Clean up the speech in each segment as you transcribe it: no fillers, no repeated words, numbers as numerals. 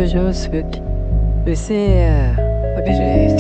Spooky. C'est obligé.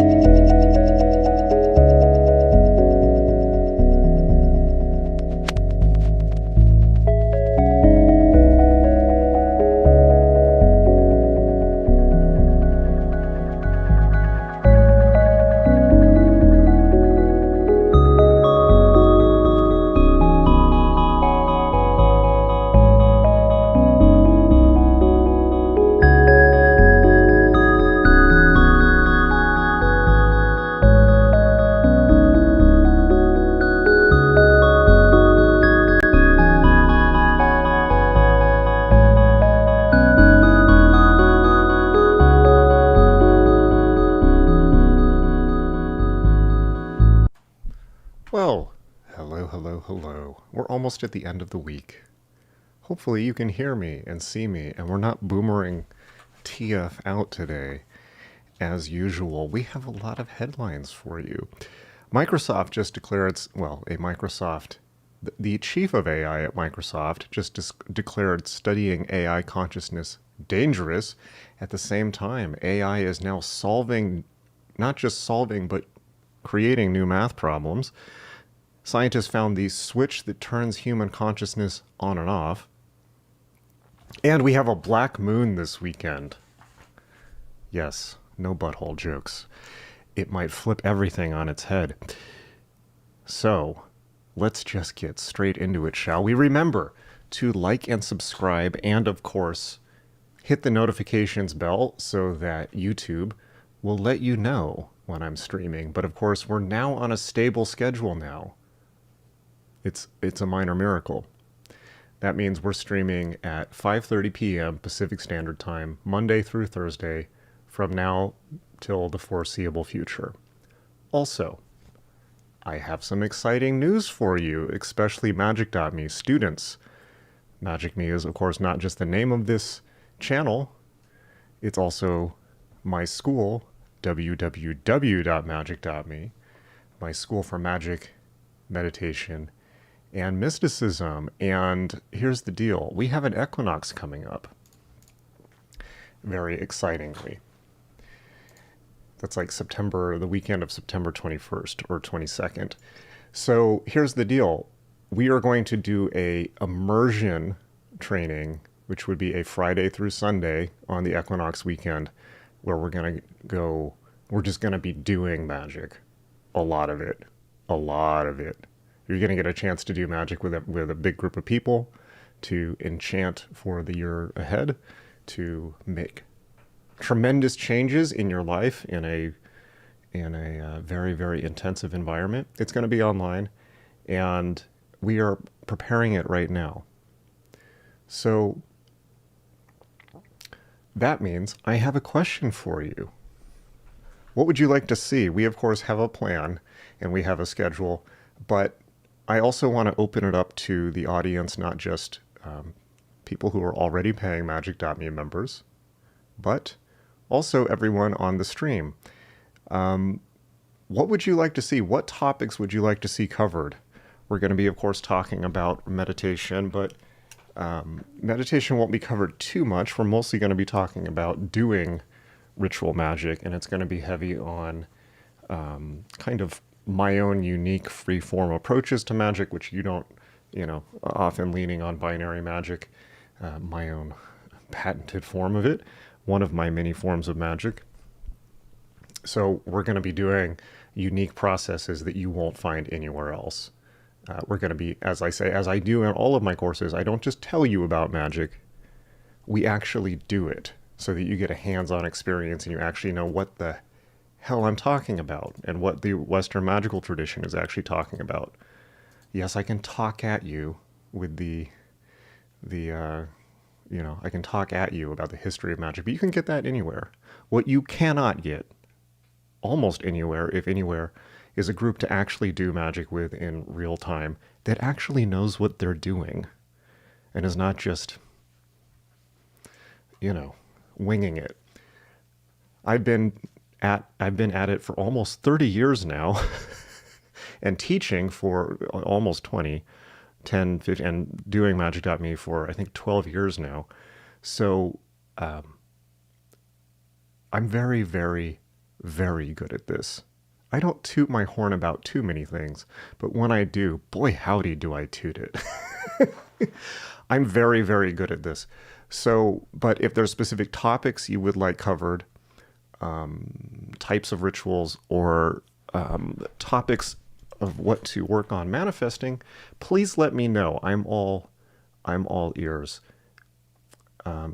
Well, hello. We're almost at the end of the week. Hopefully you can hear me and see me, and we're not boomerang TF out today. As usual, we have a lot of headlines for you. Microsoft just declared, the chief of AI at Microsoft just declared studying AI consciousness dangerous. At the same time, AI is now not just solving, but creating new math problems. Scientists found the switch that turns human consciousness on and off. And we have a black moon this weekend. Yes, no butthole jokes. It might flip everything on its head. So, let's just get straight into it, shall we? Remember to like and subscribe, and of course, hit the notifications bell so that YouTube will let you know when I'm streaming. But of course, we're now on a stable schedule now. It's a minor miracle. That means we're streaming at 5:30 p.m. Pacific Standard Time, Monday through Thursday, from now till the foreseeable future. Also, I have some exciting news for you, especially Magic.me students. Magic.me is, of course, not just the name of this channel. It's also my school, www.magic.me, my school for magic, meditation, and mysticism. And here's the deal. We have an equinox coming up. Very excitingly. That's like the weekend of September 21st or 22nd. So here's the deal. We are going to do a immersion training, which would be a Friday through Sunday on the equinox weekend, where we're just going to be doing magic. A lot of it. You're going to get a chance to do magic with a big group of people, to enchant for the year ahead, to make tremendous changes in your life in a very, very intensive environment. It's going to be online, and we are preparing it right now. So that means I have a question for you. What would you like to see? We, of course, have a plan and we have a schedule, but I also want to open it up to the audience, not just people who are already paying Magic.me members, but also everyone on the stream. What would you like to see? What topics would you like to see covered? We're going to be, of course, talking about meditation, but meditation won't be covered too much. We're mostly going to be talking about doing ritual magic, and it's going to be heavy on kind of my own unique free-form approaches to magic, which you don't, often leaning on binary magic, my own patented form of it, one of my many forms of magic. So we're going to be doing unique processes that you won't find anywhere else. We're going to be, as I do in all of my courses, I don't just tell you about magic, we actually do it so that you get a hands-on experience and you actually know what the hell I'm talking about and what the Western magical tradition is actually talking about. Yes, I can talk at you with I can talk at you about the history of magic, but you can get that anywhere. What you cannot get, almost anywhere, if anywhere, is a group to actually do magic with in real time that actually knows what they're doing and is not just, winging it. I've been at it for almost 30 years now and teaching for almost 10, 15, and doing Magic.me for, I think, 12 years now. So I'm very, very, very good at this. I don't toot my horn about too many things, but when I do, boy, howdy do I toot it. I'm very, very good at this. So, but if there's specific topics you would like covered, types of rituals, or topics of what to work on manifesting, please let me know. I'm all ears.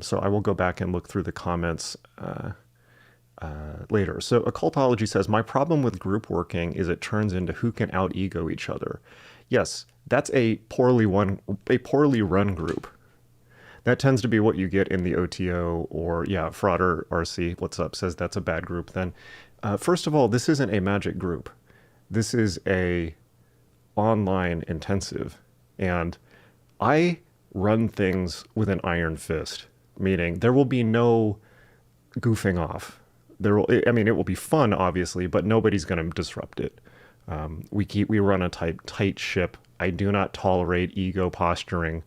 So I will go back and look through the comments later. So Occultology says, my problem with group working is it turns into who can out-ego each other. Yes, that's a poorly run group. That tends to be what you get in the OTO, or yeah, Frauder RC, what's up, says that's a bad group then. First of all, this isn't a magic group. This is a online intensive. And I run things with an iron fist, meaning there will be no goofing off. It will be fun, obviously, but nobody's going to disrupt it. We run a tight ship. I do not tolerate ego posturing.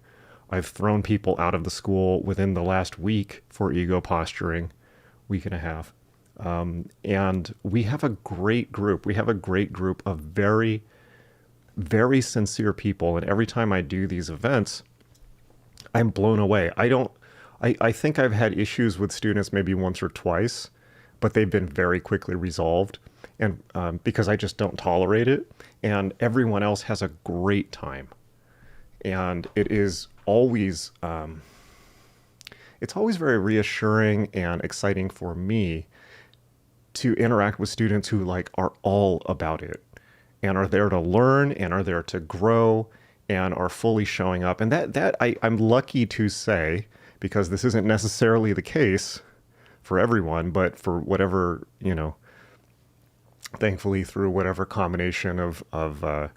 I've thrown people out of the school within the last week for ego posturing, week and a half. And we have a great group. We have a great group of very, very sincere people. And every time I do these events, I'm blown away. I think I've had issues with students maybe once or twice, but they've been very quickly resolved. And because I just don't tolerate it. And everyone else has a great time. And it is always, it's always very reassuring and exciting for me to interact with students who are all about it and are there to learn and are there to grow and are fully showing up. And I'm lucky to say, because this isn't necessarily the case for everyone, but for whatever, thankfully through whatever combination of the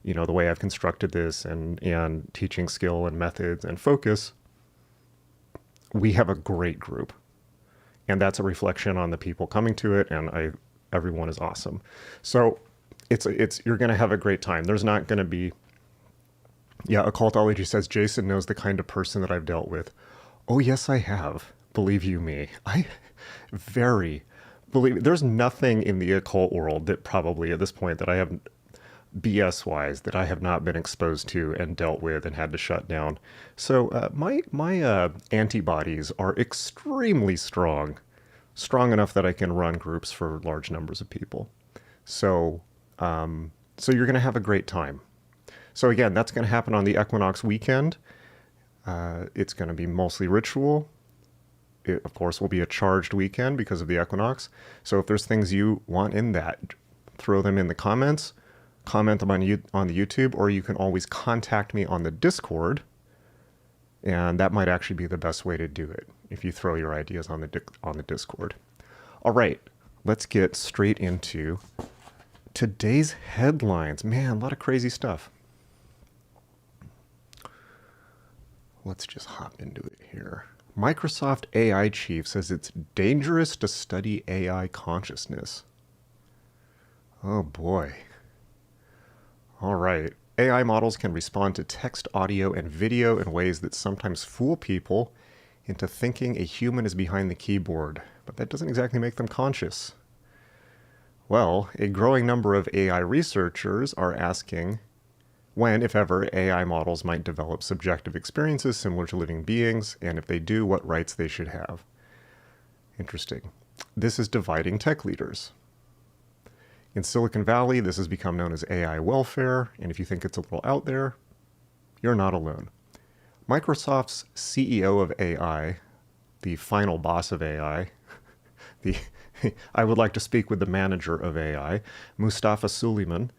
way I've constructed this and teaching skill and methods and focus, we have a great group. And that's a reflection on the people coming to it. And everyone is awesome. So you're going to have a great time. There's not going to be, Occultology says, Jason knows the kind of person that I've dealt with. Oh, yes, I have. Believe you me. There's nothing in the occult world that probably at this point that I have BS wise that I have not been exposed to and dealt with and had to shut down. So my antibodies are extremely strong enough that I can run groups for large numbers of people. So you're going to have a great time. So again, that's going to happen on the equinox weekend. It's going to be mostly ritual. It, of course, will be a charged weekend because of the equinox. So if there's things you want in that, throw them in the comments. Comment them on the YouTube, or you can always contact me on the Discord, and that might actually be the best way to do it if you throw your ideas on the Discord. All right, let's get straight into today's headlines. Man, a lot of crazy stuff. Let's just hop into it here. Microsoft AI chief says it's dangerous to study AI consciousness. Oh boy. All right. AI models can respond to text, audio, and video in ways that sometimes fool people into thinking a human is behind the keyboard, but that doesn't exactly make them conscious. Well, a growing number of AI researchers are asking when, if ever, AI models might develop subjective experiences similar to living beings, and if they do, what rights they should have. Interesting. This is dividing tech leaders. In Silicon Valley, this has become known as AI welfare, and if you think it's a little out there, you're not alone. Microsoft's CEO of AI, the final boss of AI, I would like to speak with the manager of AI, Mustafa Sullivan,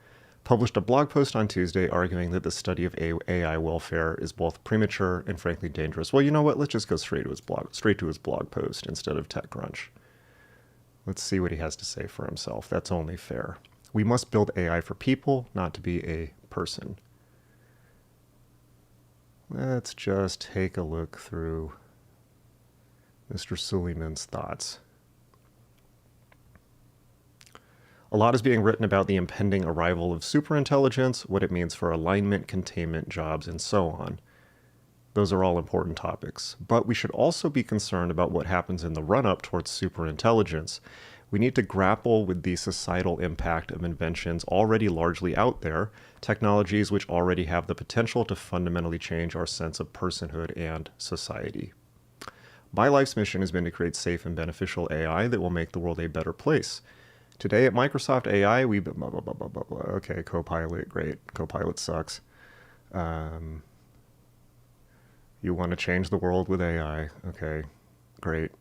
published a blog post on Tuesday arguing that the study of AI welfare is both premature and frankly dangerous. Well, you know what? Let's just go straight to his blog post instead of TechCrunch. Let's see what he has to say for himself. That's only fair. We must build AI for people, not to be a person. Let's just take a look through Mr. Sullymans Thoughts. A lot is being written about the impending arrival of superintelligence, what it means for alignment, containment, jobs, and so on. Those are all important topics. But we should also be concerned about what happens in the run-up towards superintelligence. We need to grapple with the societal impact of inventions already largely out there, technologies which already have the potential to fundamentally change our sense of personhood and society. My life's mission has been to create safe and beneficial AI that will make the world a better place. Today at Microsoft AI, we... Blah, blah, blah, blah, blah, blah. Okay, Copilot, great. Copilot sucks. You want to change the world with AI. Okay, great.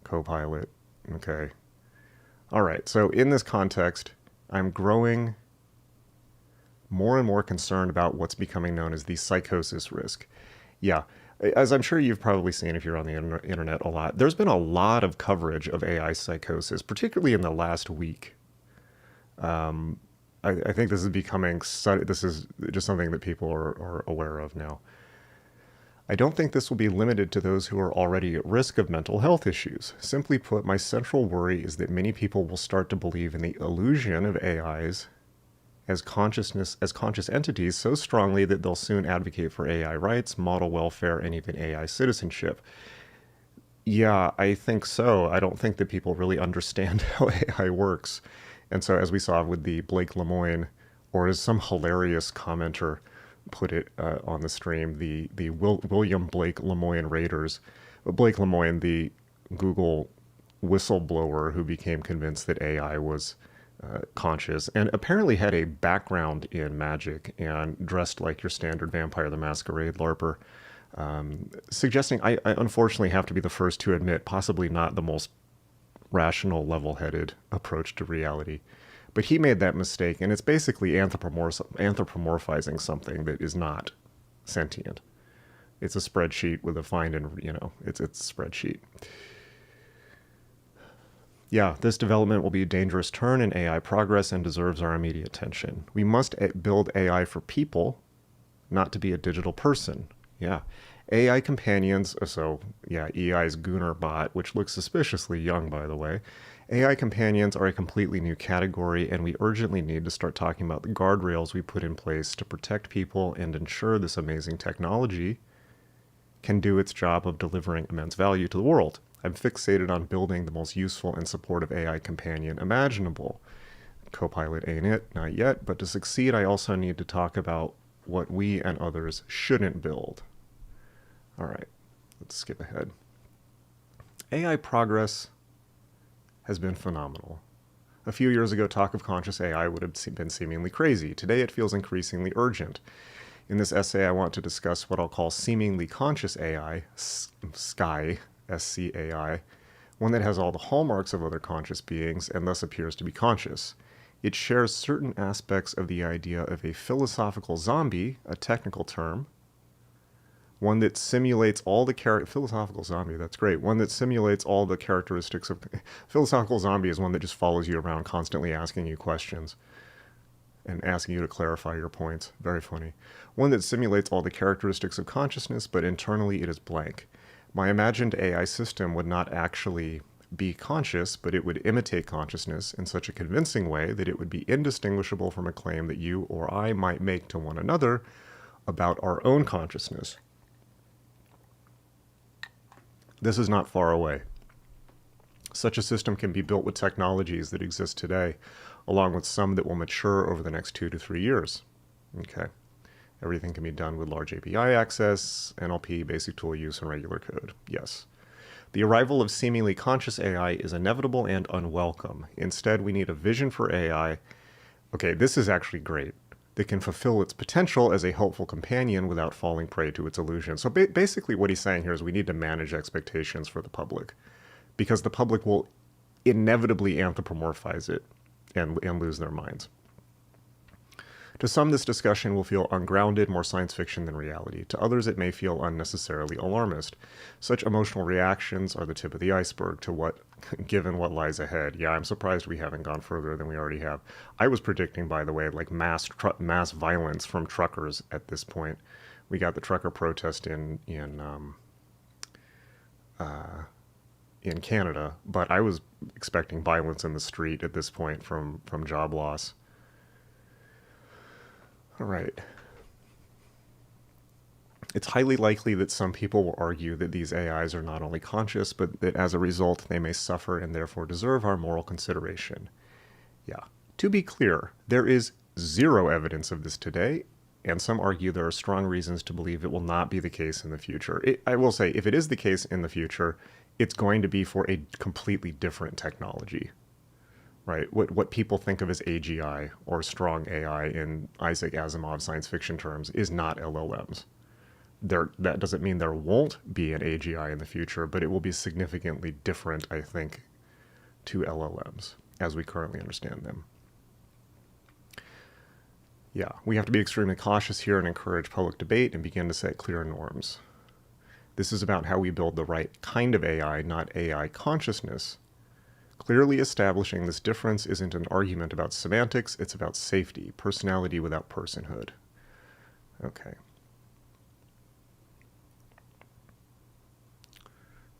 Copilot. Okay. All right, so in this context, I'm growing more and more concerned about what's becoming known as the psychosis risk. Yeah, as I'm sure you've probably seen if you're on the internet a lot, there's been a lot of coverage of AI psychosis, particularly in the last week. I think this is becoming, this is just something that people are aware of now. I don't think this will be limited to those who are already at risk of mental health issues. Simply put, my central worry is that many people will start to believe in the illusion of AIs as conscious entities so strongly that they'll soon advocate for AI rights, model welfare, and even AI citizenship. Yeah, I think so. I don't think that people really understand how AI works. And so as we saw with the Blake Lemoine, or as some hilarious commenter put it on the stream, the William Blake Lemoine Raiders. Blake Lemoine, the Google whistleblower who became convinced that AI was conscious and apparently had a background in magic and dressed like your standard Vampire the Masquerade LARPer, suggesting I unfortunately have to be the first to admit possibly not the most rational, level-headed approach to reality. But he made that mistake, and it's basically anthropomorphizing something that is not sentient. It's a spreadsheet with a find and, it's a spreadsheet. Yeah, this development will be a dangerous turn in AI progress and deserves our immediate attention. We must build AI for people, not to be a digital person. Yeah. AI companions, EI's Gunnar bot, which looks suspiciously young, by the way. AI companions are a completely new category, and we urgently need to start talking about the guardrails we put in place to protect people and ensure this amazing technology can do its job of delivering immense value to the world. I'm fixated on building the most useful and supportive AI companion imaginable. Copilot ain't it, not yet, but to succeed, I also need to talk about what we and others shouldn't build. All right, let's skip ahead. AI progress has been phenomenal. A few years ago, talk of conscious AI would have been seemingly crazy. Today, it feels increasingly urgent. In this essay, I want to discuss what I'll call seemingly conscious AI, SCAI, S-C-A-I, one that has all the hallmarks of other conscious beings and thus appears to be conscious. It shares certain aspects of the idea of a philosophical zombie, a technical term, one that simulates all the philosophical zombie, that's great. One that simulates all the characteristics of... Philosophical zombie is one that just follows you around, constantly asking you questions and asking you to clarify your points. Very funny. One that simulates all the characteristics of consciousness, but internally it is blank. My imagined AI system would not actually be conscious, but it would imitate consciousness in such a convincing way that it would be indistinguishable from a claim that you or I might make to one another about our own consciousness. This is not far away. Such a system can be built with technologies that exist today, along with some that will mature over the next 2 to 3 years. Okay. Everything can be done with large API access, NLP, basic tool use, and regular code. Yes. The arrival of seemingly conscious AI is inevitable and unwelcome. Instead, we need a vision for AI. Okay, this is actually great. That can fulfill its potential as a helpful companion without falling prey to its illusion. So basically what he's saying here is we need to manage expectations for the public, because the public will inevitably anthropomorphize it and lose their minds. To some, this discussion will feel ungrounded, more science fiction than reality. To others, it may feel unnecessarily alarmist. Such emotional reactions are the tip of the iceberg to what, given what lies ahead. Yeah, I'm surprised we haven't gone further than we already have. I was predicting, by the way, like mass violence from truckers at this point. We got the trucker protest in Canada, but I was expecting violence in the street at this point from job loss. All right. It's highly likely that some people will argue that these AIs are not only conscious, but that as a result they may suffer and therefore deserve our moral consideration. Yeah. To be clear, there is zero evidence of this today, and some argue there are strong reasons to believe it will not be the case in the future. I will say, if it is the case in the future, it's going to be for a completely different technology, right? What people think of as AGI or strong AI in Isaac Asimov science fiction terms is not LLMs. That doesn't mean there won't be an AGI in the future, but it will be significantly different, I think, to LLMs as we currently understand them. Yeah, we have to be extremely cautious here and encourage public debate and begin to set clear norms. This is about how we build the right kind of AI, not AI consciousness. Clearly establishing this difference isn't an argument about semantics, it's about safety, personality without personhood. Okay.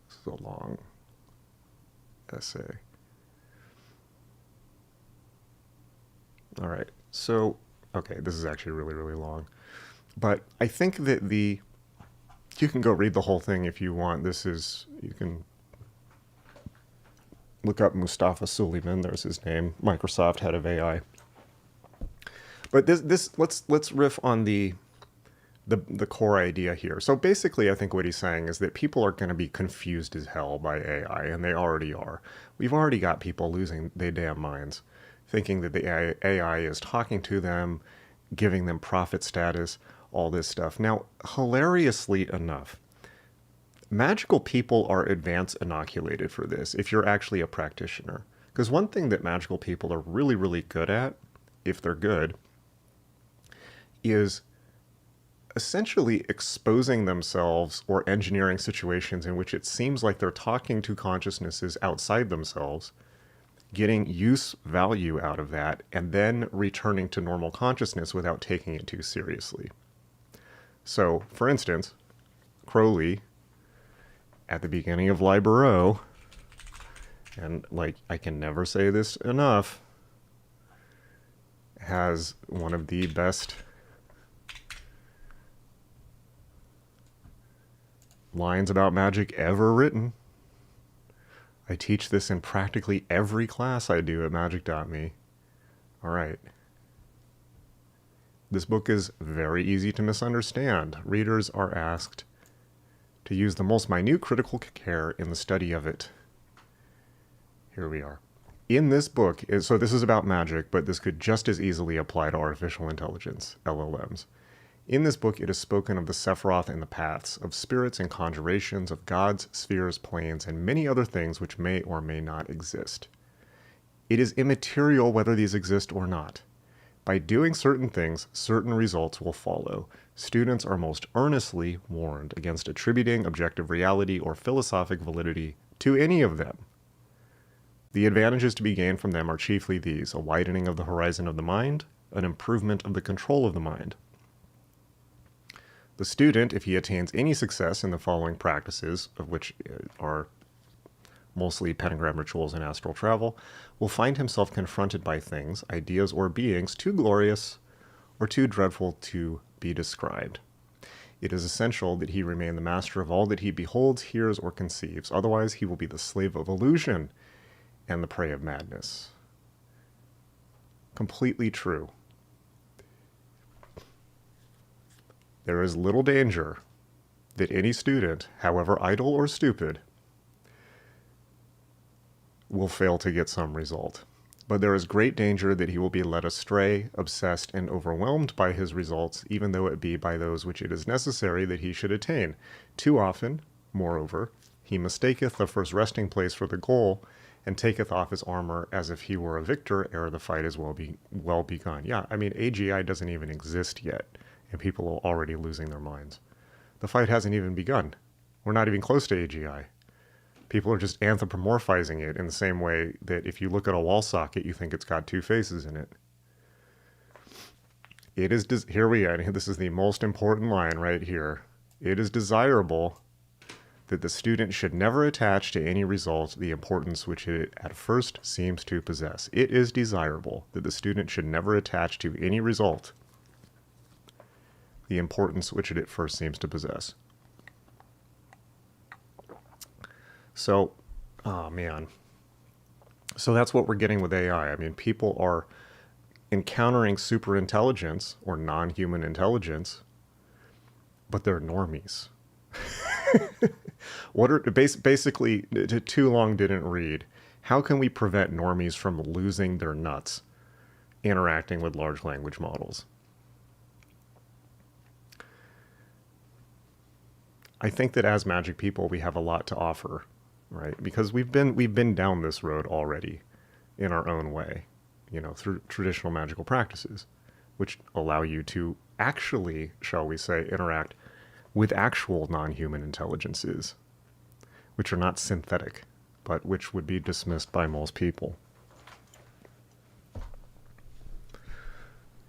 This is a long essay. All right, so, okay, this is actually really, really long. But I think that you can go read the whole thing if you want. You can look up Mustafa Sullivan, there's his name, Microsoft head of AI. But let's riff on the core idea here. So basically, I think what he's saying is that people are going to be confused as hell by AI, and they already are. We've already got people losing their damn minds, thinking that the AI is talking to them, giving them prophet status, all this stuff. Now, hilariously enough, magical people are advance inoculated for this if you're actually a practitioner. Because one thing that magical people are really, really good at, if they're good, is essentially exposing themselves or engineering situations in which it seems like they're talking to consciousnesses outside themselves, getting use value out of that, and then returning to normal consciousness without taking it too seriously. So, for instance, Crowley, at the beginning of Libero, and like I can never say this enough, has one of the best lines about magic ever written. I teach this in practically every class I do at magic.me. All right. This book is very easy to misunderstand. Readers are asked to use the most minute critical care in the study of it. Here we are. In this book, so this is about magic, but this could just as easily apply to artificial intelligence, LLMs. In this book, it is spoken of the Sephiroth and the paths, of spirits and conjurations, of gods, spheres, planes, and many other things which may or may not exist. It is immaterial whether these exist or not. By doing certain things, certain results will follow. Students are most earnestly warned against attributing objective reality or philosophic validity to any of them. The advantages to be gained from them are chiefly these: a widening of the horizon of the mind, an improvement of the control of the mind. The student, if he attains any success in the following practices, of which are mostly pentagram rituals and astral travel, will find himself confronted by things, ideas, or beings too glorious or too dreadful to be described. It is essential that he remain the master of all that he beholds, hears, or conceives. Otherwise, he will be the slave of illusion and the prey of madness. Completely true. There is little danger that any student, however idle or stupid, will fail to get some result. But there is great danger that he will be led astray, obsessed, and overwhelmed by his results, even though it be by those which it is necessary that he should attain. Too often, moreover, he mistaketh the first resting place for the goal, and taketh off his armor as if he were a victor ere the fight is well begun. Yeah, I mean, AGI doesn't even exist yet, and people are already losing their minds. The fight hasn't even begun. We're not even close to AGI. People are just anthropomorphizing it in the same way that if you look at a wall socket, you think it's got two faces in it. It is, here we are, this is the most important line right here. It is desirable that the student should never attach to any result the importance which it at first seems to possess. It is desirable that the student should never attach to any result the importance which it at first seems to possess. So, oh man. So that's what we're getting with AI. I mean, people are encountering super intelligence or non-human intelligence, but they're normies. What are basically, too long didn't read. How can we prevent normies from losing their nuts interacting with large language models? I think that as magic people, we have a lot to offer, right? Because we've been down this road already in our own way, you know, through traditional magical practices, which allow you to actually, shall we say, interact with actual non-human intelligences, which are not synthetic, but which would be dismissed by most people.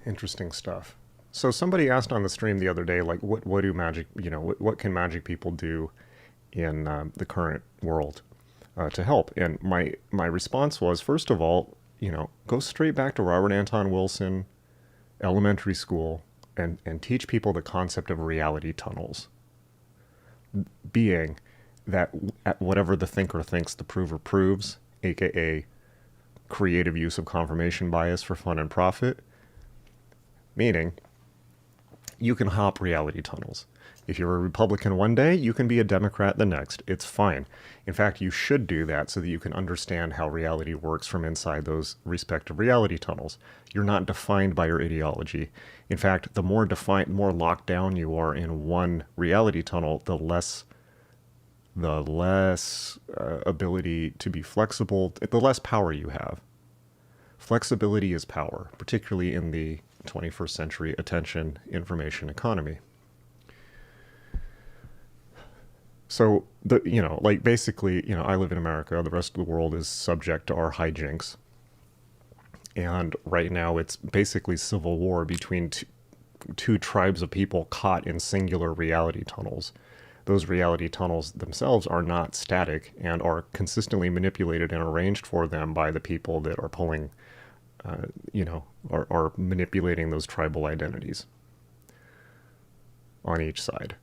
Interesting stuff. So somebody asked on the stream the other day, like, what do magic, you know, what can magic people do in the current world to help? And my response was, first of all, you know, go straight back to Robert Anton Wilson, elementary school, and teach people the concept of reality tunnels. Being that at whatever the thinker thinks, the prover proves, aka creative use of confirmation bias for fun and profit. Meaning, you can hop reality tunnels. If you're a Republican one day, you can be a Democrat the next. It's fine. In fact, you should do that so that you can understand how reality works from inside those respective reality tunnels. You're not defined by your ideology. In fact, the more locked down you are in one reality tunnel, the less ability to be flexible, the less power you have. Flexibility is power, particularly in the 21st century attention information economy. So, basically, I live in America. The rest of the world is subject to our hijinks. And right now it's basically civil war between two tribes of people caught in singular reality tunnels. Those reality tunnels themselves are not static and are consistently manipulated and arranged for them by the people that are pulling, are manipulating those tribal identities on each side.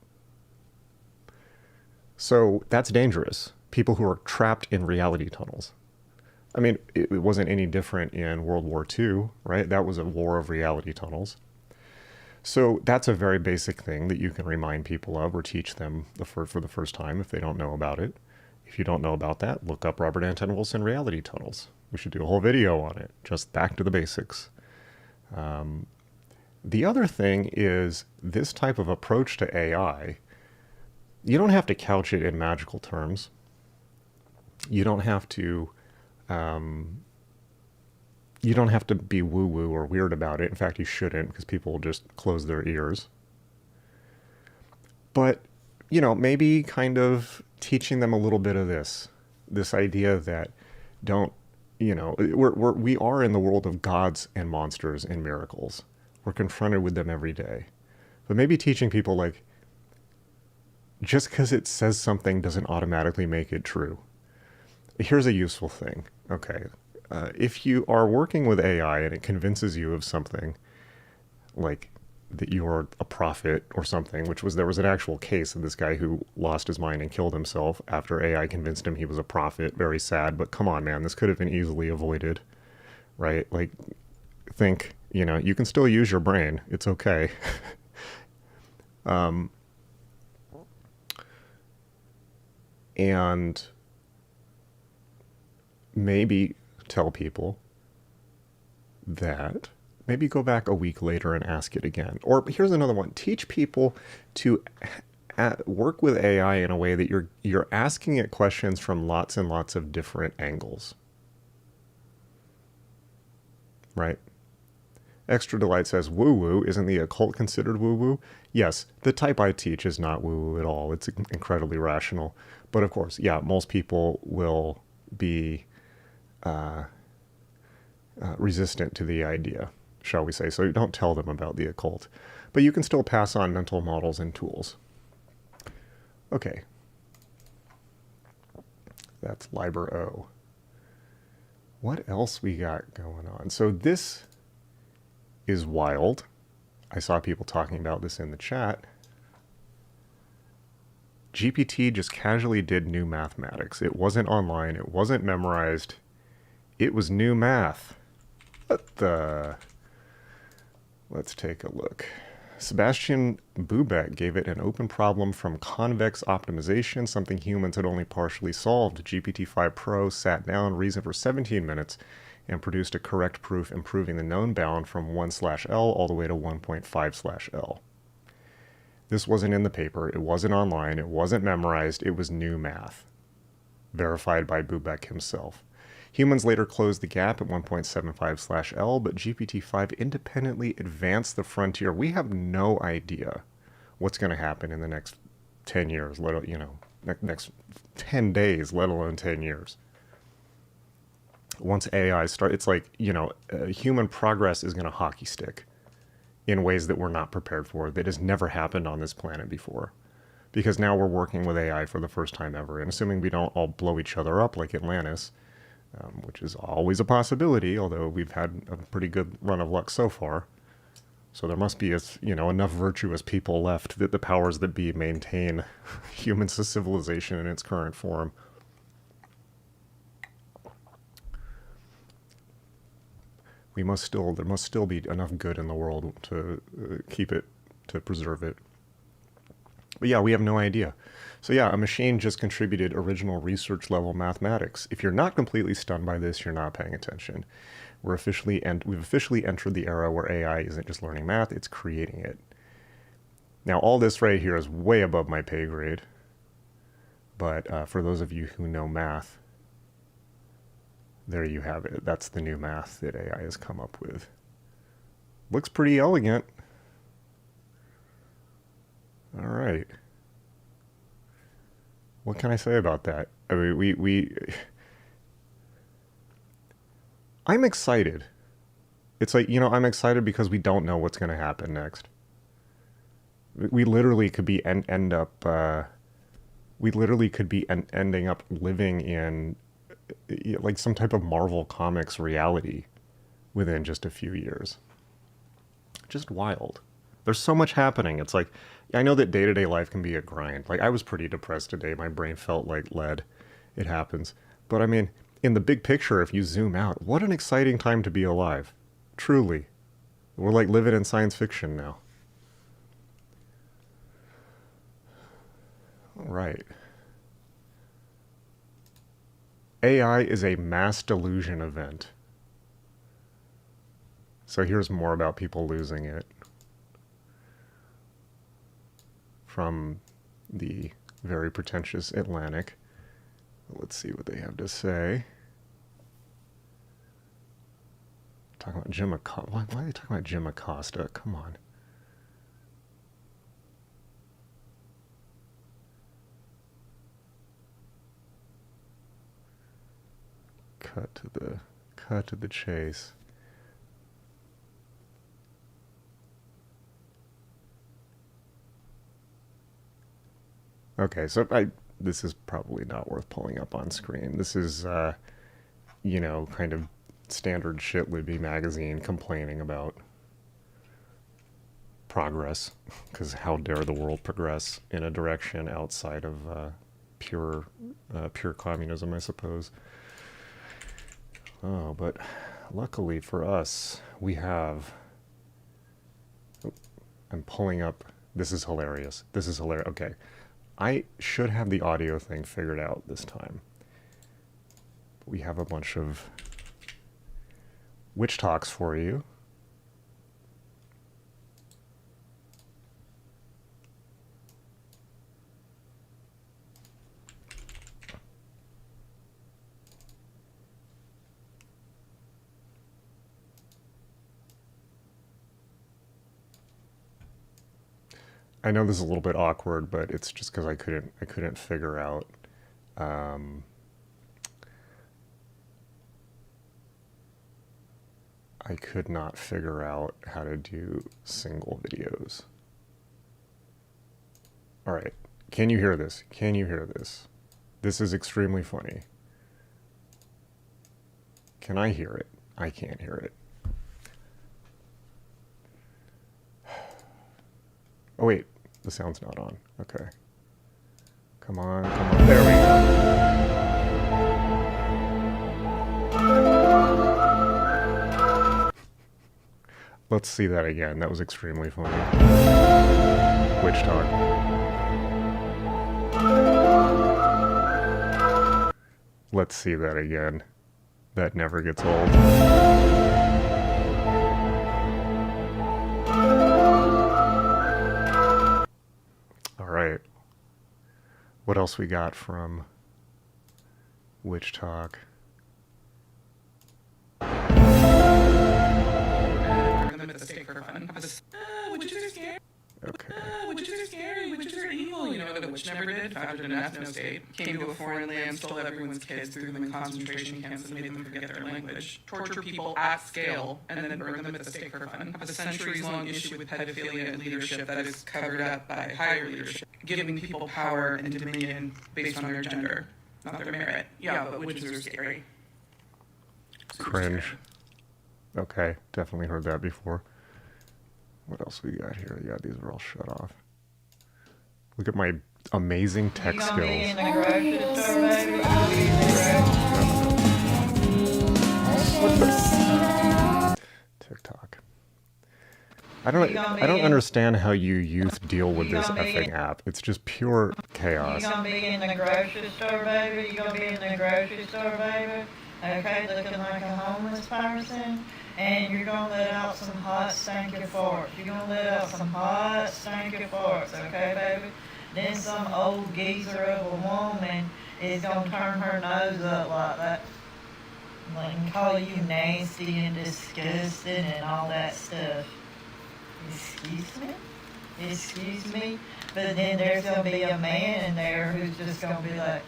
So that's dangerous. People who are trapped in reality tunnels. I mean, it wasn't any different in World War II, right? That was a war of reality tunnels. So that's a very basic thing that you can remind people of or teach them for the first time if they don't know about it. If you don't know about that, look up Robert Anton Wilson reality tunnels. We should do a whole video on it, just back to the basics. The other thing is this type of approach to AI. You don't have to couch it in magical terms. You don't have to be woo-woo or weird about it. In fact, you shouldn't, because people will just close their ears. But, maybe kind of teaching them a little bit of this idea that we are in the world of gods and monsters and miracles. We're confronted with them every day. But maybe teaching people, like, just because it says something doesn't automatically make it true. Here's a useful thing. Okay. If you are working with AI and it convinces you of something, like that you're a prophet or something, there was an actual case of this guy who lost his mind and killed himself after AI convinced him he was a prophet. Very sad, but come on, man, this could have been easily avoided, right? Like, think, you can still use your brain. It's okay. And maybe tell people that, maybe go back a week later and ask it again. Or here's another one. Teach people to work with AI in a way that you're asking it questions from lots and lots of different angles. Right? Extra Delight says, woo-woo, isn't the occult considered woo-woo? Yes, the type I teach is not woo-woo at all. It's incredibly rational. But of course, yeah, most people will be resistant to the idea, shall we say. So don't tell them about the occult. But you can still pass on mental models and tools. Okay. That's Liber O. What else we got going on? So this is wild. I saw people talking about this in the chat. GPT just casually did new mathematics. It wasn't online. It wasn't memorized. It was new math. What the? Let's take a look. Sebastian Bubek gave it an open problem from convex optimization, something humans had only partially solved. GPT-5 Pro sat down, reasoned for 17 minutes, and produced a correct proof improving the known bound from 1/L all the way to 1.5/L. This wasn't in the paper, it wasn't online, it wasn't memorized, it was new math. Verified by Bubek himself. Humans later closed the gap at 1.75/L, but GPT-5 independently advanced the frontier. We have no idea what's going to happen in the next 10 years, next 10 days, let alone 10 years. Once AI starts, it's like, human progress is going to hockey stick in ways that we're not prepared for, that has never happened on this planet before. Because now we're working with AI for the first time ever, and assuming we don't all blow each other up like Atlantis, which is always a possibility, although we've had a pretty good run of luck so far. So there must be enough virtuous people left that the powers that be maintain human civilization in its current form. There must still be enough good in the world to keep it, to preserve it. But yeah, we have no idea. So yeah, a machine just contributed original research level mathematics. If you're not completely stunned by this, you're not paying attention. We've officially entered the era where AI isn't just learning math, it's creating it. Now all this right here is way above my pay grade. But for those of you who know math, there you have it. That's the new math that AI has come up with. Looks pretty elegant. All right. What can I say about that? I mean, I'm excited. It's like, I'm excited because we don't know what's going to happen next. We literally could be ending up living in like some type of Marvel Comics reality within just a few years. Just wild. There's so much happening. It's like, I know that day-to-day life can be a grind. Like, I was pretty depressed today. My brain felt like lead. It happens. But I mean, in the big picture, if you zoom out, what an exciting time to be alive. Truly. We're like living in science fiction now. All right. AI is a mass delusion event. So here's more about people losing it. From the very pretentious Atlantic. Let's see what they have to say. Talking about Jim Acosta. Why are they talking about Jim Acosta? Come on. Cut to the chase. Okay, so this is probably not worth pulling up on screen. This is, kind of standard shit Libby magazine complaining about progress, because how dare the world progress in a direction outside of pure communism, I suppose. Oh, but luckily for us, we have... I'm pulling up... This is hilarious. Okay. I should have the audio thing figured out this time. We have a bunch of witch talks for you. I know this is a little bit awkward, but it's just because I couldn't figure out I could not figure out how to do single videos. All right, can you hear this? Can you hear this? This is extremely funny. Can I hear it? I can't hear it. Oh wait, the sound's not on. Okay. Come on, come on. There we go. Let's see that again. That was extremely funny. Witch talk. Let's see that again. That never gets old. All right. What else we got from Witch Talk? Okay. Witches are scary, witches are evil. You know what a witch never did? Founded an ethno-state. Came to a foreign land, stole everyone's kids, threw them in concentration camps, and made them forget their language. Torture people at scale, and then burn them at the stake for fun. Have a centuries-long issue with pedophilia and leadership that is covered up by higher leadership, giving people power and dominion based on their gender, not their merit. Yeah, but witches are scary. Cringe. Okay, definitely heard that before. What else we got here? Yeah, these are all shut off. Look at my amazing tech skills. TikTok. I don't understand how you youth deal with this effing app. It's just pure chaos. You gonna be in the grocery store, baby? You gonna be in the grocery store, baby? Okay, looking like a homeless person. And you're gonna let out some hot stinky farts. You're gonna let out some hot stinky farts, okay, baby? Then some old geezer of a woman is gonna turn her nose up like that, like, and call you nasty and disgusting and all that stuff. Excuse me? Excuse me? But then there's gonna be a man in there who's just gonna be like,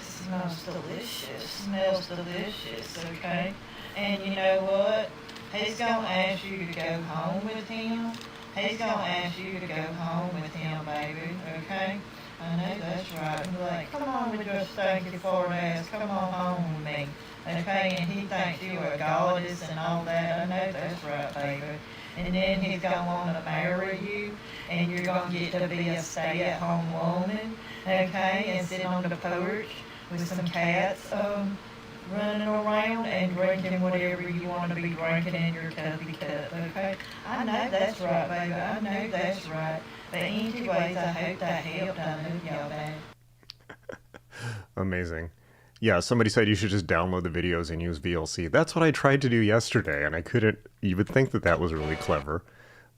smells delicious, smells delicious, okay? And you know what? He's gonna ask you to go home with him. He's gonna ask you to go home with him, baby, okay? I know that's right. And be like, come on with your stinky fart ass, come on home with me, okay? And he thinks you are a goddess and all that. I know that's right, baby. And then he's gonna want to marry you, and you're gonna get to be a stay-at-home woman, okay? And sit on the porch with some cats running around and drinking whatever you want to be drinking in your cuppy cup, okay? I know that's right, baby. I know that's right. But anyways, I hope that helped. I know y'all bad. Amazing. Yeah, somebody said you should just download the videos and use VLC. That's what I tried to do yesterday, and I couldn't. You would think that was really clever,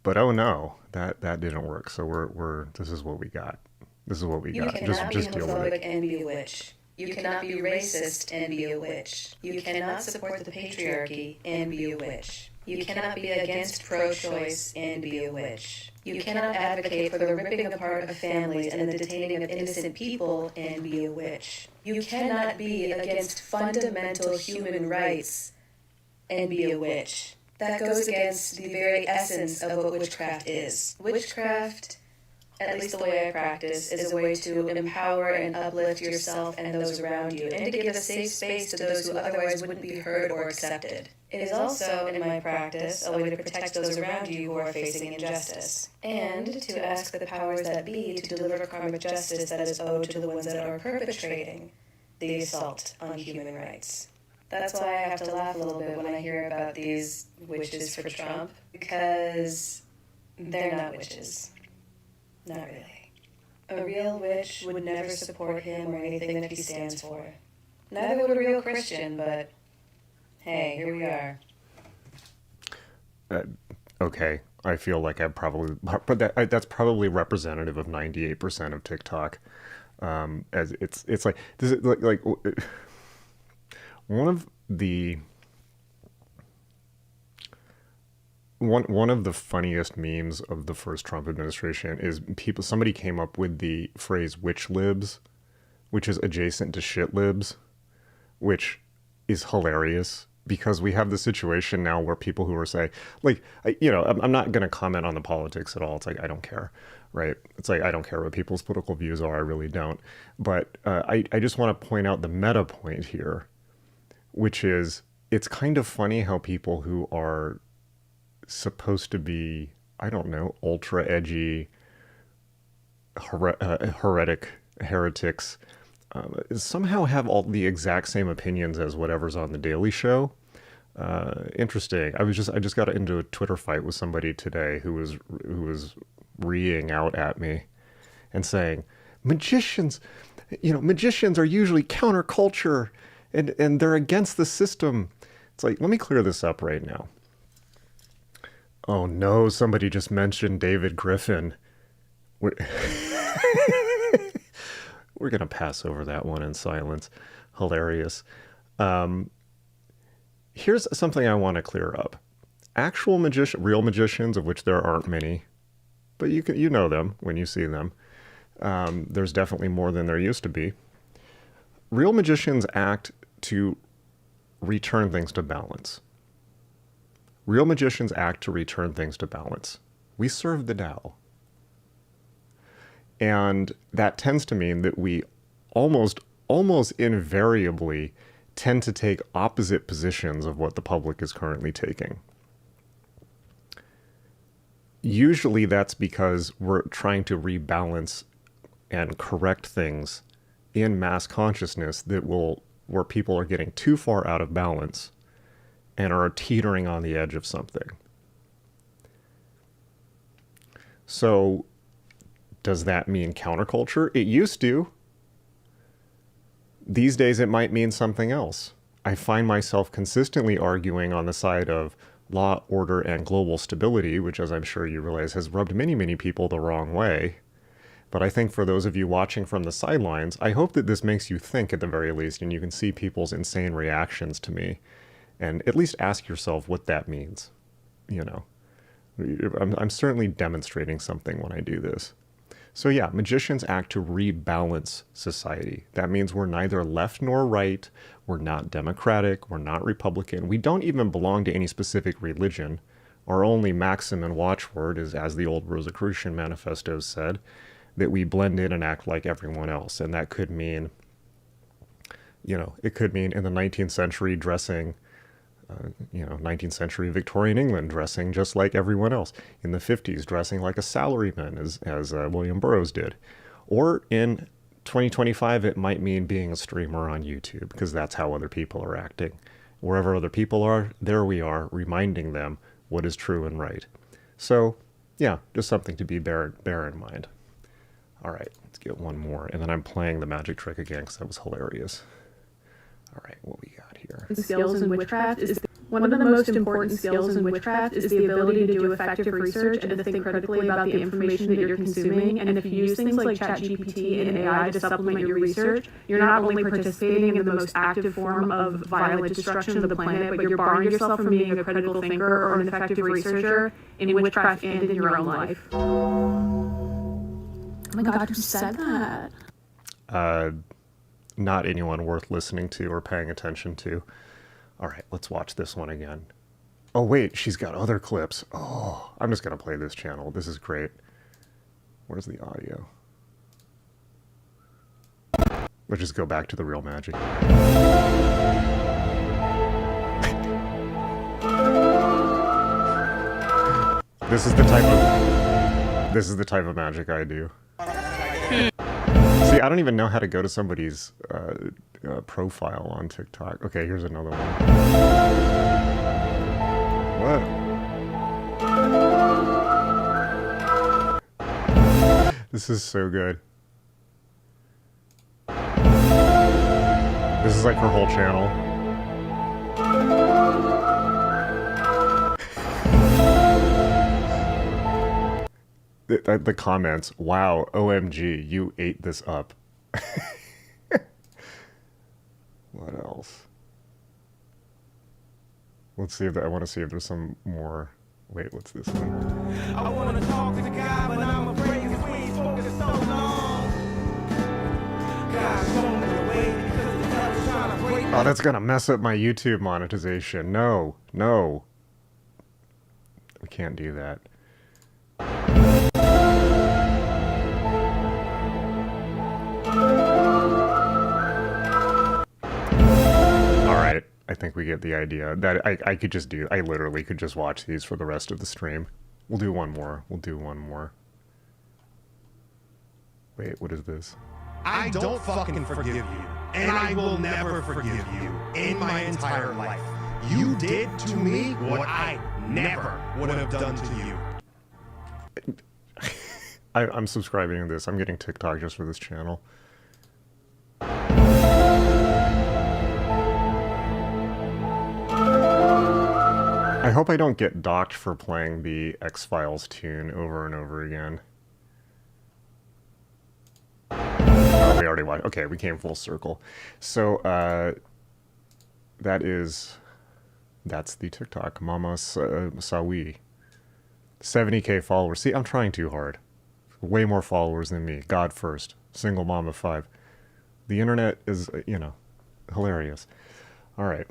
but oh no, that didn't work. So we're this is what we got. This is what we got. Just deal with it. And be a witch. You cannot be racist and be a witch. You cannot support the patriarchy and be a witch. You cannot be against pro-choice and be a witch. You cannot advocate for the ripping apart of families and the detaining of innocent people and be a witch. You cannot be against fundamental human rights and be a witch. That goes against the very essence of what witchcraft is. Witchcraft, at least the way I practice, is a way to empower and uplift yourself and those around you, and to give a safe space to those who otherwise wouldn't be heard or accepted. It is also, in my practice, a way to protect those around you who are facing injustice, and to ask the powers that be to deliver karmic justice that is owed to the ones that are perpetrating the assault on human rights. That's why I have to laugh a little bit when I hear about these witches for Trump, because they're not witches. Not really. A real witch would never support him or anything that he stands for. Neither would a real Christian, but hey, here we are. Okay, I feel like I probably, but that's probably representative of 98% of TikTok. As it's like this is like one of the funniest memes of the first Trump administration is somebody came up with the phrase "witch libs," which is adjacent to shit libs, which is hilarious because we have the situation now where people who are saying, like, I'm not going to comment on the politics at all. It's like, I don't care, right? It's like, I don't care what people's political views are. I really don't. But I just want to point out the meta point here, which is it's kind of funny how people who are supposed to be I don't know, ultra edgy heretics somehow have all the exact same opinions as whatever's on the Daily Show. Interesting. I just got into a Twitter fight with somebody today who was reeing out at me and saying, magicians are usually counterculture and they're against the system. It's like, let me clear this up right now. Oh no, somebody just mentioned David Griffin. We're going to pass over that one in silence. Hilarious. Here's something I want to clear up. Actual real magicians, of which there aren't many, but you know them when you see them. There's definitely more than there used to be. Real magicians act to return things to balance. Real magicians act to return things to balance. We serve the Tao. And that tends to mean that we almost invariably tend to take opposite positions of what the public is currently taking. Usually that's because we're trying to rebalance and correct things in mass consciousness where people are getting too far out of balance and are teetering on the edge of something. So, does that mean counterculture? It used to. These days it might mean something else. I find myself consistently arguing on the side of law, order, and global stability, which, as I'm sure you realize, has rubbed many, many people the wrong way. But I think for those of you watching from the sidelines, I hope that this makes you think at the very least, and you can see people's insane reactions to me, and at least ask yourself what that means. You know, I'm certainly demonstrating something when I do this. So yeah, magicians act to rebalance society. That means we're neither left nor right. We're not Democratic. We're not Republican. We don't even belong to any specific religion. Our only maxim and watchword is, as the old Rosicrucian manifestos said, that we blend in and act like everyone else. And that could mean, it could mean in the 19th century dressing, 19th century Victorian England dressing just like everyone else. In the 50s, dressing like a salaryman, as William Burroughs did. Or in 2025, it might mean being a streamer on YouTube, because that's how other people are acting. Wherever other people are, there we are, reminding them what is true and right. So, yeah, just something to bear in mind. All right, let's get one more. And then I'm playing the magic trick again, because that was hilarious. All right, what we got here? Skills in witchcraft is one of the most important skills in witchcraft is the ability to do effective research and to think critically about the information that you're consuming. And if you use things like ChatGPT and AI to supplement your research, you're not only participating in the most active form of violent destruction of the planet, but you're barring yourself from being a critical thinker or an effective researcher in witchcraft and in your own life. Oh my God, who said that? Not anyone worth listening to or paying attention to. All right, let's watch this one again. Oh, wait, she's got other clips. Oh, I'm just going to play this channel. This is great. Where's the audio? Let's just go back to the real magic. This is the type of magic I do. See, I don't even know how to go to somebody's profile on TikTok. Okay, here's another one. What? This is so good. This is like her whole channel. The comments, wow, OMG, you ate this up. What else? Let's see if I want to see if there's some more. Wait, what's this one? I want to talk to the guy, but I'm afraid because we ain't spoken in so long. God, show me the way because the devil's trying to break. Oh, that's gonna mess up my YouTube monetization. No. We can't do that. I think we get the idea. That I literally could just watch these for the rest of the stream. We'll do one more. We'll do one more. Wait, what is this? I don't fucking forgive you, and I will never forgive you in my entire life. You did to me what I never would have done to you. I'm subscribing to this. I'm getting TikTok just for this channel. I hope I don't get docked for playing the X-Files tune over and over again. Oh, we already watched. Okay, we came full circle. So, that's the TikTok. Mama Sawi. 70K followers. See, I'm trying too hard. Way more followers than me. God first. Single mom of 5. The internet is, hilarious. All right.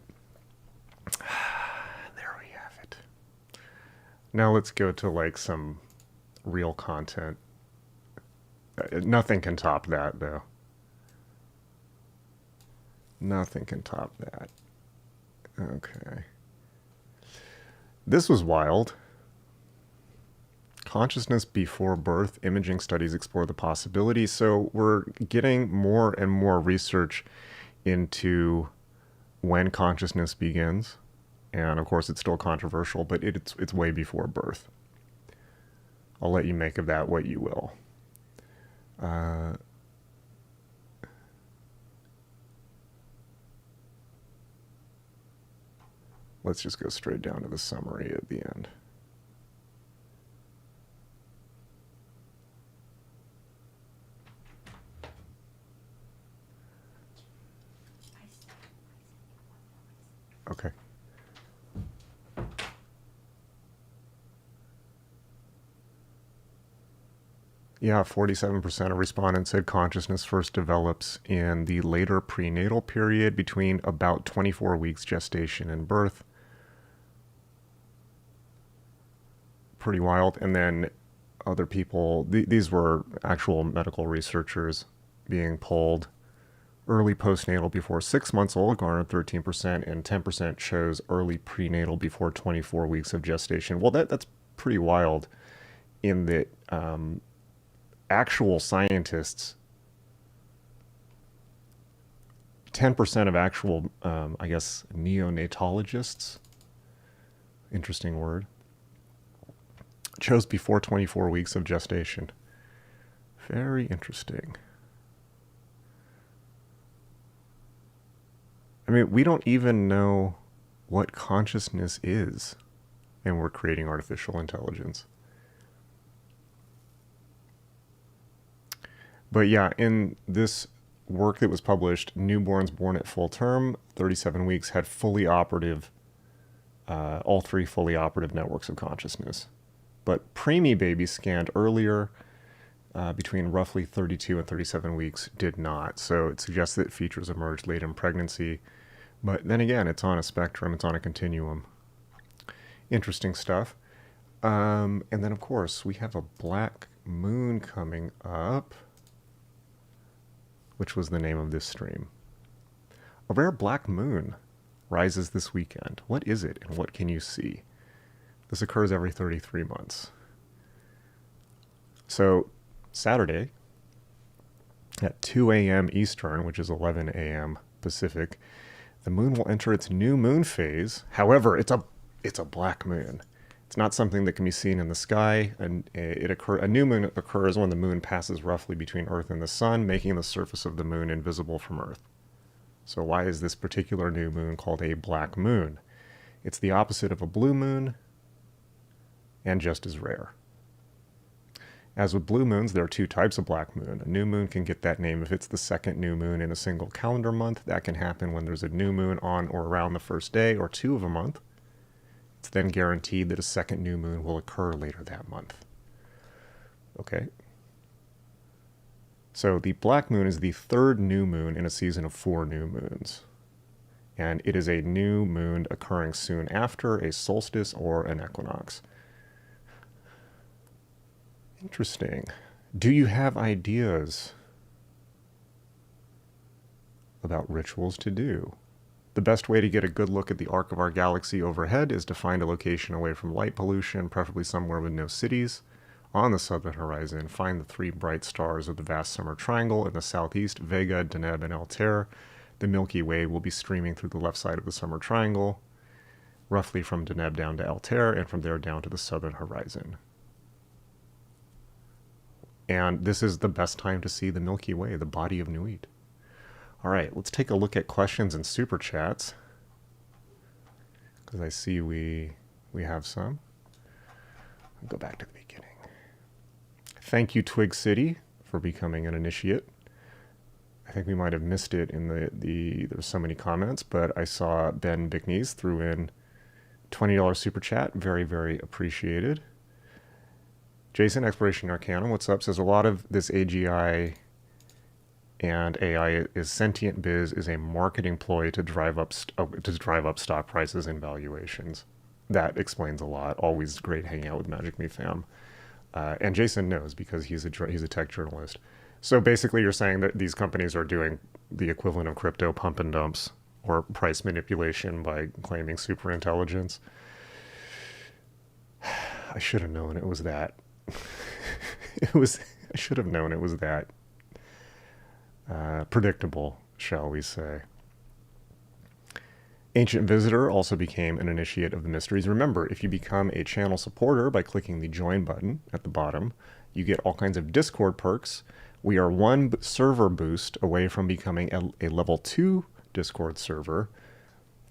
There we have it. Now let's go to, like, some real content. Nothing can top that, though. Nothing can top that. Okay. This was wild. Consciousness before birth, imaging studies explore the possibility. So we're getting more and more research into when consciousness begins. And of course, it's still controversial, but it's way before birth. I'll let you make of that what you will. Let's just go straight down to the summary at the end. Okay. Yeah, 47% of respondents said consciousness first develops in the later prenatal period between about 24 weeks gestation and birth. Pretty wild. And then other people, these were actual medical researchers being polled. Early postnatal before 6 months old garnered 13%, and 10% chose early prenatal before 24 weeks of gestation. Well, that's pretty wild in that actual scientists, 10% of actual, I guess, neonatologists, interesting word, chose before 24 weeks of gestation. Very interesting. I mean, we don't even know what consciousness is, and we're creating artificial intelligence. But yeah, in this work that was published, newborns born at full term, 37 weeks, had fully operative, all 3 fully operative networks of consciousness. But preemie babies scanned earlier, between roughly 32 and 37 weeks, did not. So it suggests that features emerged late in pregnancy. But then again, it's on a spectrum, it's on a continuum. Interesting stuff. And then, of course, we have a black moon coming up, which was the name of this stream. A rare black moon rises this weekend. What is it, and what can you see? This occurs every 33 months. So, Saturday, at 2 a.m. Eastern, which is 11 a.m. Pacific, the moon will enter its new moon phase. However, it's a black moon. It's not something that can be seen in the sky, and a new moon occurs when the moon passes roughly between Earth and the sun, making the surface of the moon invisible from Earth. So why is this particular new moon called a black moon? It's the opposite of a blue moon, and just as rare. As with blue moons, there are 2 types of black moon. A new moon can get that name if it's the second new moon in a single calendar month. That can happen when there's a new moon on or around the first day or 2 of a month. It's then guaranteed that a second new moon will occur later that month. Okay? So the black moon is the 3rd new moon in a season of 4 new moons. And it is a new moon occurring soon after a solstice or an equinox. Interesting. Do you have ideas about rituals to do The best way to get a good look at the arc of our galaxy overhead is to find a location away from light pollution, preferably somewhere with no cities. On the southern horizon, find the 3 bright stars of the vast summer triangle in the southeast, Vega, Deneb, and Altair. The Milky Way will be streaming through the left side of the summer triangle, roughly from Deneb down to Altair, and from there down to the southern horizon. And this is the best time to see the Milky Way, the body of Nuit. All right, let's take a look at questions and super chats, because I see we have some. I'll go back to the beginning. Thank you, Twig City, for becoming an initiate. I think we might have missed it in there's so many comments, but I saw Ben Bickneys threw in $20 super chat. Very, very appreciated. Jason, Exploration Arcanum, what's up? Says a lot of this AGI and AI is sentient biz is a marketing ploy to drive up stock prices and valuations. That explains a lot. Always great hanging out with Magic Me Fam. And Jason knows because he's a tech journalist. So basically you're saying that these companies are doing the equivalent of crypto pump and dumps or price manipulation by claiming super intelligence. I should have known it was that. I should have known it was that. Predictable, shall we say. Ancient Visitor also became an initiate of the mysteries. Remember, if you become a channel supporter by clicking the join button at the bottom, you get all kinds of Discord perks. We are 1 server boost away from becoming a level 2 Discord server,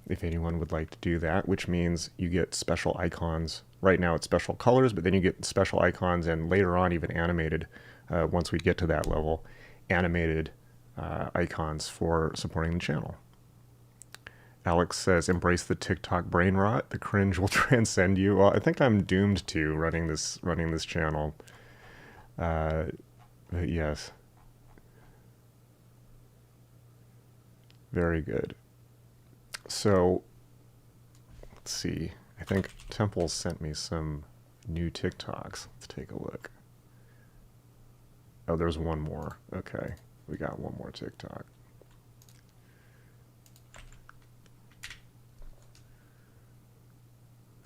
if anyone would like to do that, which means you get special icons. Right now it's special colors, but then you get special icons and later on even animated, once we get to that level, animated icons for supporting the channel. Alex says, embrace the TikTok brain rot. The cringe will transcend you. Well, I think I'm doomed to running this channel. But yes. Very good. So, let's see. I think Temple sent me some new TikToks. Let's take a look. Oh, there's one more. Okay. We got one more TikTok.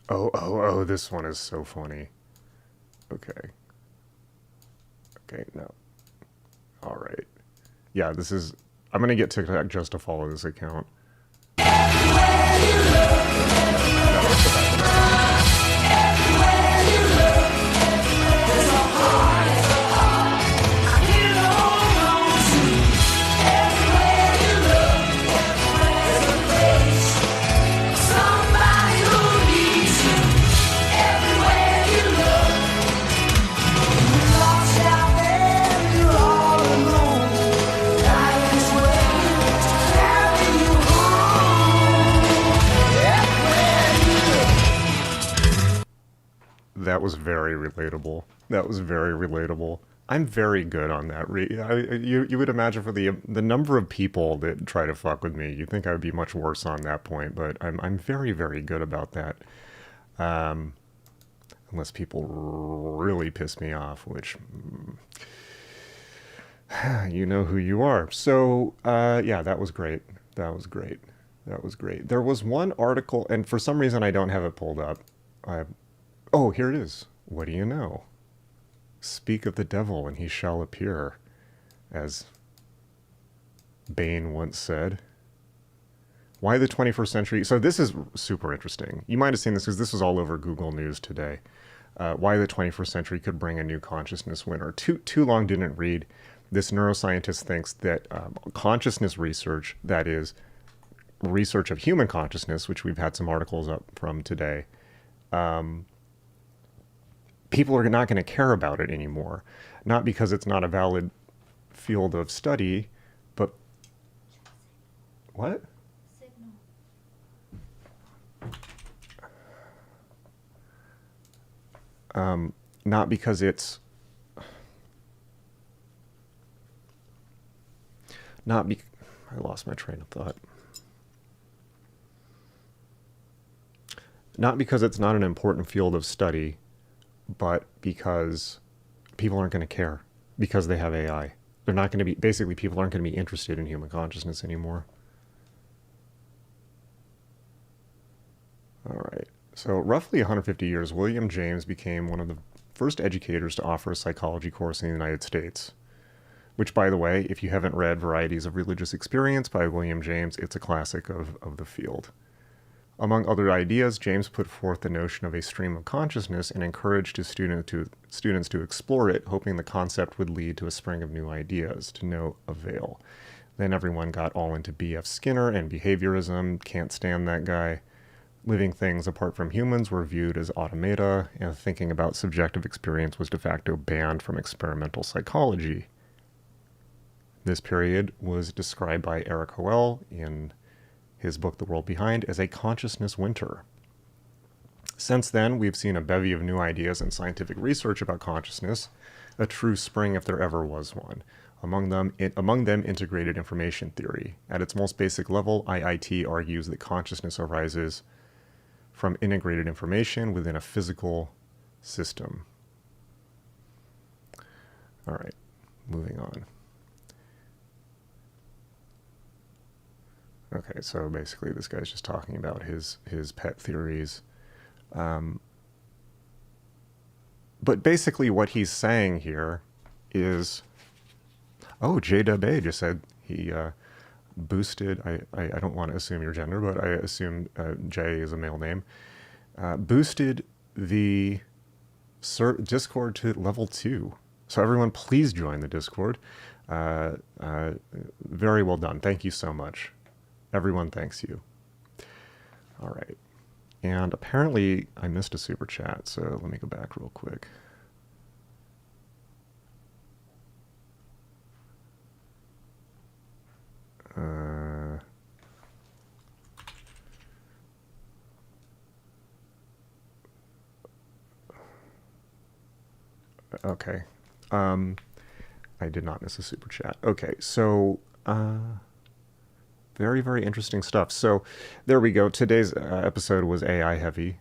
Oh, this one is so funny. Okay. Okay, no. All right. Yeah, this is... I'm going to get TikTok just to follow this account. That was very relatable. That was very relatable. I'm very good on that. You would imagine for the number of people that try to fuck with me, you'd think I would be much worse on that point, but I'm very, very good about that. Unless people really piss me off, which you know who you are. So yeah, that was great. That was great. That was great. There was one article, and for some reason I don't have it pulled up. Oh, here it is. What do you know? Speak of the devil and he shall appear, as Bane once said. Why the 21st century? So this is super interesting. You might have seen this because this was all over Google News today. Why the 21st century could bring a new consciousness winner. Too long didn't read. This neuroscientist thinks that consciousness research, that is, research of human consciousness, which we've had some articles up from today, people are not going to care about it anymore. Not because it's not a valid field of study, but... What? Not because it's... I lost my train of thought. Not because it's not an important field of study, but because people aren't going to care because they have AI. They're not going to be, basically people aren't going to be interested in human consciousness anymore. So roughly 150 years, William James became one of the first educators to offer a psychology course in the United States. Which, by the way, if you haven't read Varieties of Religious Experience by William James, it's a classic of the field. Among other ideas, James put forth the notion of a stream of consciousness and encouraged his students to explore it, hoping the concept would lead to a spring of new ideas, to no avail. Then everyone got all into B.F. Skinner and behaviorism, can't stand that guy. Living things apart from humans were viewed as automata, and thinking about subjective experience was de facto banned from experimental psychology. This period was described by Eric Howell in his book The World Behind as a consciousness winter. Since then, we've seen a bevy of new ideas and scientific research about consciousness, a true spring if there ever was one. Among them, integrated information theory. At its most basic level, IIT argues that consciousness arises from integrated information within a physical system. All right, moving on. Okay, so basically this guy's just talking about his pet theories. But basically what he's saying here is... Oh, JWA just said he boosted... I don't want to assume your gender, but I assume J is a male name. Boosted the Discord to level 2. So everyone, please join the Discord. Very well done. Thank you so much. Everyone thanks you. All right. And apparently I missed a super chat, so let me go back real quick. Okay. I did not miss a super chat. Okay, so... very, very interesting stuff. So there we go. Today's episode was AI heavy.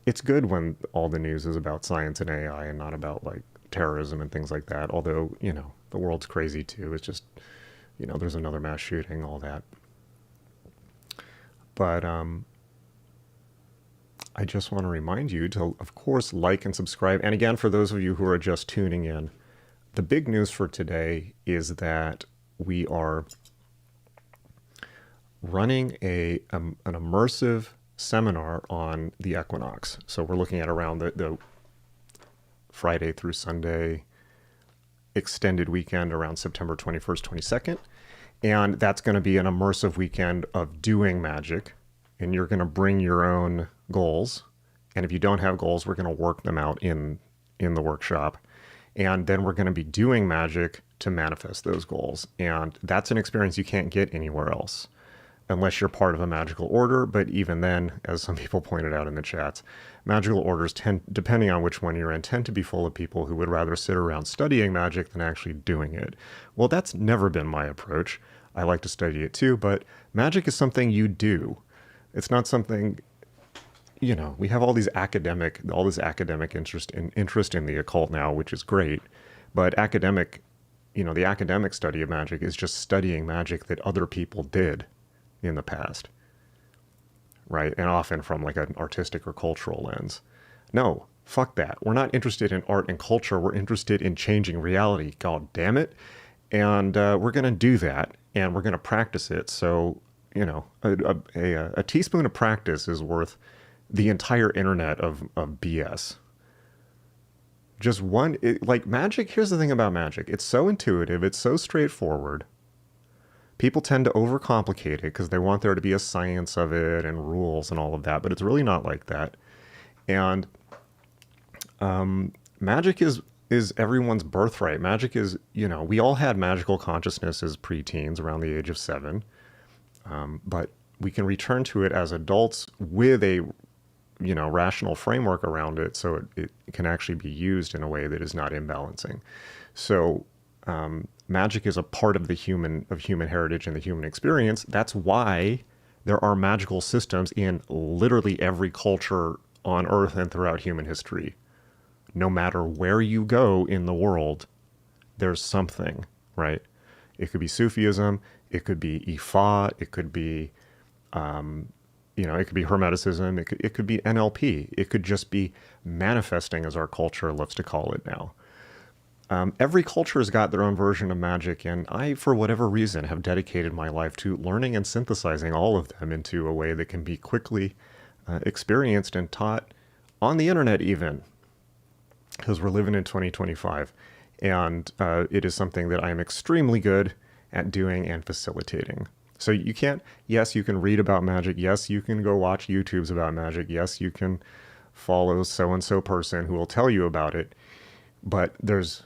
It's good when all the news is about science and AI and not about like terrorism and things like that. Although, you know, the world's crazy too. It's just, you know, there's another mass shooting, all that. But I just want to remind you to, of course, like and subscribe. And again, for those of you who are just tuning in, the big news for today is that we are running an immersive seminar on the equinox. So we're looking at around the Friday through Sunday extended weekend around September 21st, 22nd. And that's going to be an immersive weekend of doing magic. And you're going to bring your own goals. And if you don't have goals, we're going to work them out in the workshop. And then we're going to be doing magic to manifest those goals. And that's an experience you can't get anywhere else, unless you're part of a magical order. But even then, as some people pointed out in the chats, magical orders tend, depending on which one you're in, tend to be full of people who would rather sit around studying magic than actually doing it. Well, that's never been my approach. I like to study it too, but magic is something you do. It's not something, you know, we have all this academic interest in the occult now, which is great. But academic, you know, the academic study of magic is just studying magic that other people did in the past, right? And often from like an artistic or cultural lens. No, fuck that. We're not interested in art and culture. We're interested in changing reality. God damn it. And we're going to do that, and we're going to practice it. So, you know, a teaspoon of practice is worth the entire internet of BS. Just one, like magic, here's the thing about magic. It's so intuitive. It's so straightforward. People tend to overcomplicate it because they want there to be a science of it and rules and all of that, but it's really not like that. And magic is everyone's birthright. Magic is, you know, we all had magical consciousness as preteens around the age of 7, but we can return to it as adults with a, you know, rational framework around it, so it can actually be used in a way that is not imbalancing. So magic is a part of human heritage and the human experience. That's why there are magical systems in literally every culture on Earth and throughout human history. No matter where you go in the world, there's something, right? It could be Sufism, it could be Ifa, it could be, it could be Hermeticism, it could be NLP, it could just be manifesting, as our culture loves to call it now. Every culture has got their own version of magic, and I, for whatever reason, have dedicated my life to learning and synthesizing all of them into a way that can be quickly experienced and taught on the internet even, because we're living in 2025, and it is something that I'm extremely good at doing and facilitating. So you can read about magic. Yes, you can go watch YouTubes about magic. Yes, you can follow so-and-so person who will tell you about it. But there's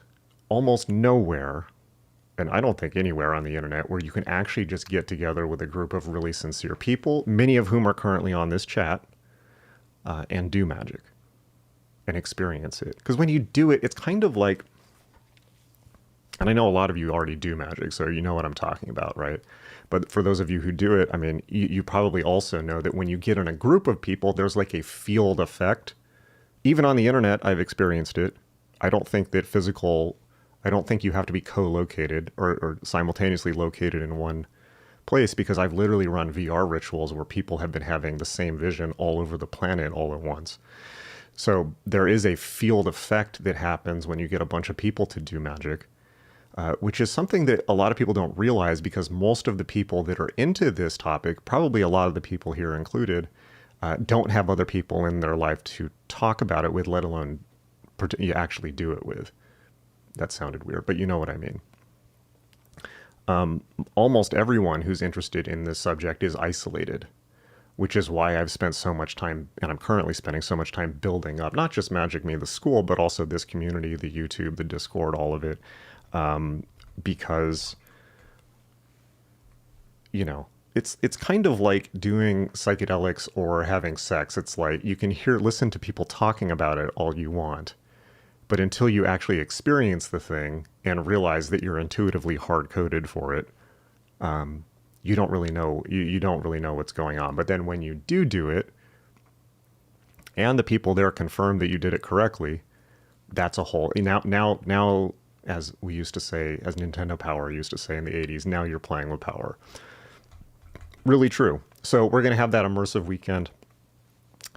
almost nowhere, and I don't think anywhere on the internet, where you can actually just get together with a group of really sincere people, many of whom are currently on this chat, and do magic and experience it. Because when you do it, it's kind of like, and I know a lot of you already do magic, so you know what I'm talking about, right? But for those of you who do it, I mean, you probably also know that when you get in a group of people, there's like a field effect. Even on the internet, I've experienced it. I don't think you have to be co-located or simultaneously located in one place, because I've literally run VR rituals where people have been having the same vision all over the planet all at once. So there is a field effect that happens when you get a bunch of people to do magic, which is something that a lot of people don't realize, because most of the people that are into this topic, probably a lot of the people here included, don't have other people in their life to talk about it with, let alone you actually do it with. That sounded weird, but you know what I mean. Almost everyone who's interested in this subject is isolated, which is why I've spent so much time, and I'm currently spending so much time building up, not just Magic Me, the school, but also this community, the YouTube, the Discord, all of it. Because, it's kind of like doing psychedelics or having sex. It's like you can listen to people talking about it all you want, but until you actually experience the thing and realize that you're intuitively hard-coded for it, you don't really know. You don't really know what's going on. But then when you do it, and the people there confirm that you did it correctly, that's a whole now. As we used to say, as Nintendo Power used to say in the 80s, now you're playing with power. Really true. So we're going to have that immersive weekend.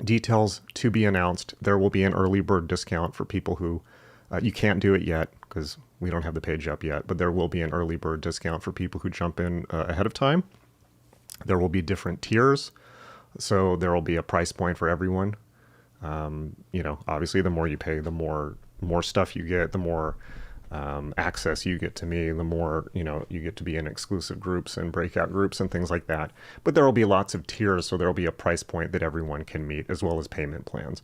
Details to be announced. There will be an early bird discount for people who, you can't do it yet because we don't have the page up yet, but there will be an early bird discount for people who jump in ahead of time. There will be different tiers. So there will be a price point for everyone. Obviously the more you pay, the more stuff you get, the more access you get to me, the more, you get to be in exclusive groups and breakout groups and things like that. But there will be lots of tiers, so there will be a price point that everyone can meet, as well as payment plans.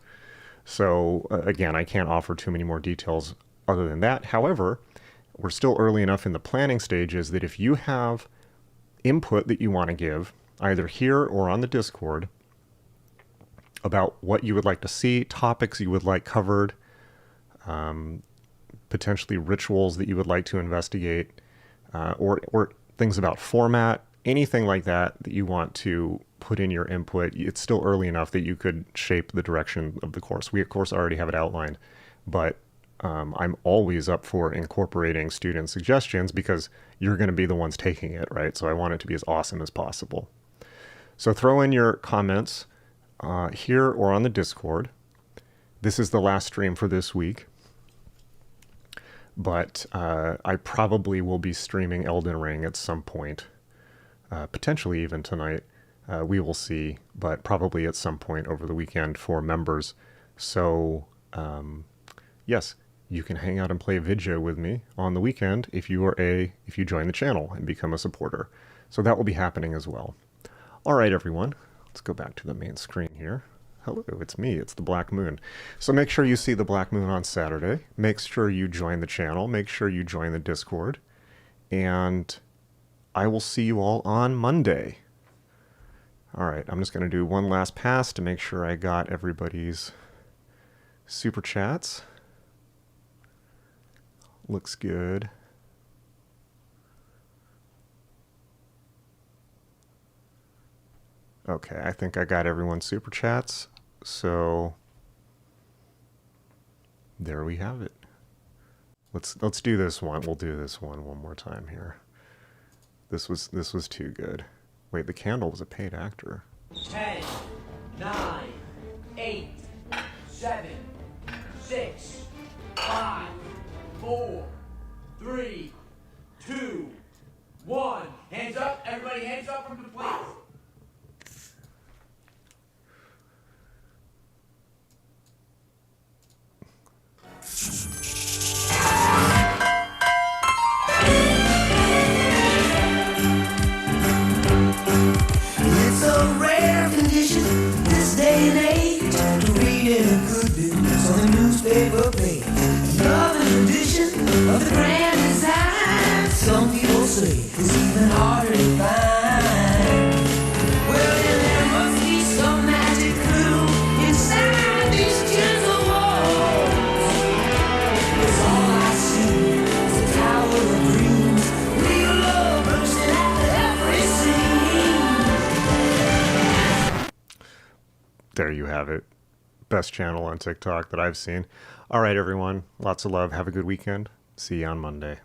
So again, I can't offer too many more details other than that. However, we're still early enough in the planning stages that if you have input that you want to give, either here or on the Discord, about what you would like to see, topics you would like covered, potentially rituals that you would like to investigate, or things about format, anything like that you want to put in your input, it's still early enough that you could shape the direction of the course. We, of course, already have it outlined, but I'm always up for incorporating student suggestions, because you're going to be the ones taking it, right? So I want it to be as awesome as possible. So throw in your comments here or on the Discord. This is the last stream for this week. But I probably will be streaming Elden Ring at some point, potentially even tonight. We will see, but probably at some point over the weekend for members. So, yes, you can hang out and play Vidya with me on the weekend if you join the channel and become a supporter. So that will be happening as well. All right, everyone, let's go back to the main screen here. Hello, it's me, it's the Black Moon. So make sure you see the Black Moon on Saturday. Make sure you join the channel. Make sure you join the Discord. And I will see you all on Monday. All right, I'm just going to do one last pass to make sure I got everybody's super chats. Looks good. Okay, I think I got everyone's super chats. So there we have it. Let's do this one. We'll do this one more time here. This was too good. Wait, the candle was a paid actor. 10, 9, 8, 7, 6, 5, 4, 3, 2, 1. Hands up, everybody, hands up from the plates. It's a rare condition this day and age to read in a good business on the newspaper page. Another edition of the grand design. Some people say it's even harder to find. Well, then there must be some magic clue inside these gentle walls. 'Cause all I see is a tower of dreams, real love bursting at every seam. There you have it. Best channel on TikTok that I've seen. All right, everyone. Lots of love. Have a good weekend. See you on Monday.